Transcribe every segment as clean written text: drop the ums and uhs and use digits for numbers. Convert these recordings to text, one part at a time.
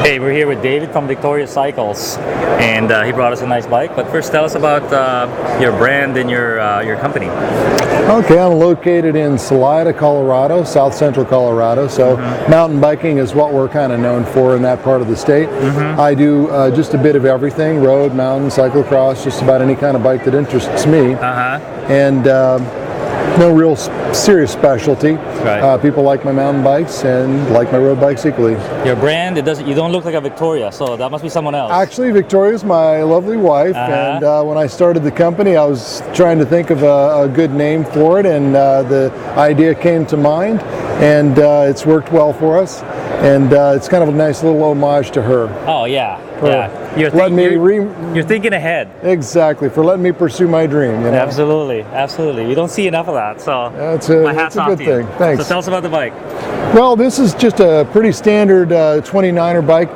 Hey, we're here with David from Victorious Cycles, and he brought us a nice bike. But first, tell us about your brand and your company. Okay, I'm located in Salida, Colorado, south central Colorado. So mountain biking is what we're kind of known for in that part of the state. I do just a bit of everything: road, mountain, cyclocross, just about any kind of bike that interests me. And no real serious specialty. Right. People like my mountain bikes and like my road bikes equally. Your brand, you don't look like a Victoria, so that must be someone else. Actually, Victoria's my lovely wife, and when I started the company, I was trying to think of a good name for it, and the idea came to mind, and it's worked well for us, and it's kind of a nice little homage to her. Oh yeah, yeah. You're thinking ahead. Exactly, for letting me pursue my dream. You know? Absolutely, absolutely. You don't see enough of that, so my hat's off a good to you. thing. Thanks. So tell us about the bike. Well, this is just a pretty standard 29er bike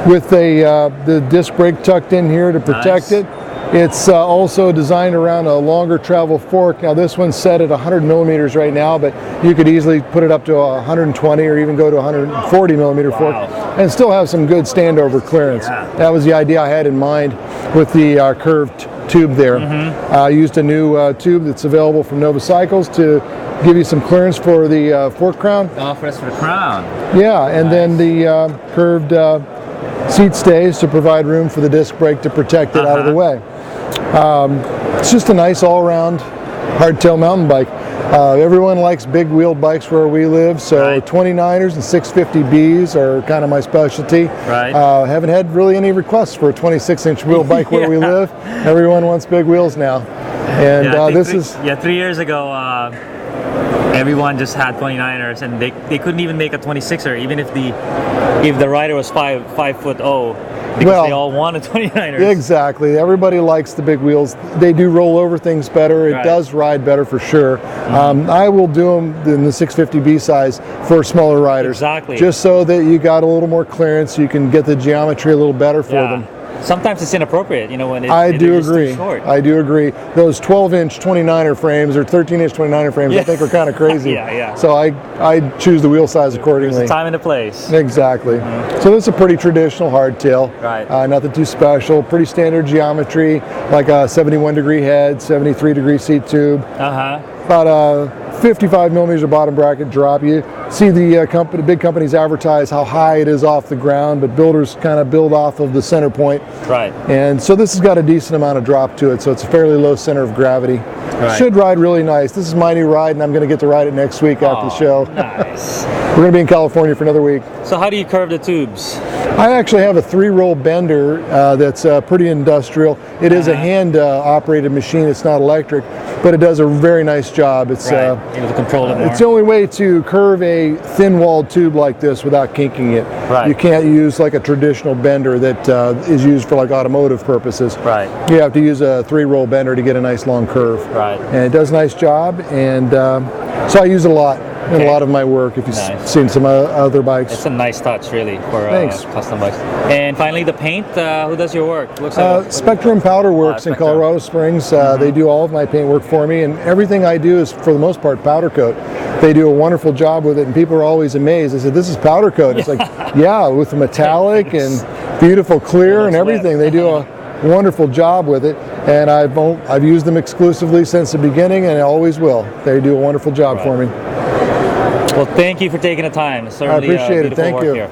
with the disc brake tucked in here to protect it. It's also designed around a longer travel fork. Now this one's set at 100 millimeters right now, but you could easily put it up to 120 or even go to 140 millimeter fork and still have some good standover clearance. That was the idea I had in mind with the curved tube there. I used a new tube that's available from NAHBS Cycles to give you some clearance for the fork crown. Oh, for the crown. Yeah, and then the curved seat stays to provide room for the disc brake to protect it out of the way. It's just a nice all-around hardtail mountain bike. Everyone likes big wheeled bikes where we live, so 29ers and 650Bs are kind of my specialty. Haven't had really any requests for a 26-inch wheel bike where we live. Everyone wants big wheels now. And this is 3 years ago, everyone just had 29ers, and they couldn't even make a 26er, even if the rider was 5'0", because they all wanted 29ers. Exactly. Everybody likes the big wheels. They do roll over things better. It does ride better for sure. I will do them in the 650B size for smaller riders. Exactly. Just so that you got a little more clearance, you can get the geometry a little better for them. Sometimes it's inappropriate, you know, when I do just agree. too short. I do agree. Those 12-inch 29er frames or 13-inch 29er frames, I think are kind of crazy. So I choose the wheel size accordingly. There's a time and a place. Exactly. So this is a pretty traditional hardtail. Nothing too special. Pretty standard geometry, like a 71-degree head, 73-degree seat tube. About a 55 millimeters of bottom bracket drop. You see the big companies advertise how high it is off the ground, but builders kind of build off of the center point. And so this has got a decent amount of drop to it, so it's a fairly low center of gravity. Should ride really nice. This is my new ride, and I'm going to get to ride it next week after the show. Nice. We're going to be in California for another week. So how do you curve the tubes? I actually have a 3-roll bender that's pretty industrial. It is a hand-operated machine. It's not electric, but it does a very nice job. It's able to control it more. It's the only way to curve a thin-walled tube like this without kinking it. You can't use like a traditional bender that is used for like automotive purposes. You have to use a 3-roll bender to get a nice long curve. And it does a nice job, and so I use it a lot in a lot of my work. If you've seen some other bikes, it's a nice touch, really, for custom bikes. And finally, the paint. Who does your work? Looks like Spectrum Powder Works in Colorado Springs. They do all of my paint work for me, and everything I do is, for the most part, powder coat. They do a wonderful job with it, and people are always amazed. They said, "This is powder coat." It's like, yeah, with the metallic and beautiful clear and everything. They do a wonderful job with it, and I've used them exclusively since the beginning, and I always will. They do a wonderful job for me. Well, thank you for taking the time. Certainly, I appreciate it. Thank you. Here.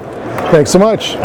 Thanks so much.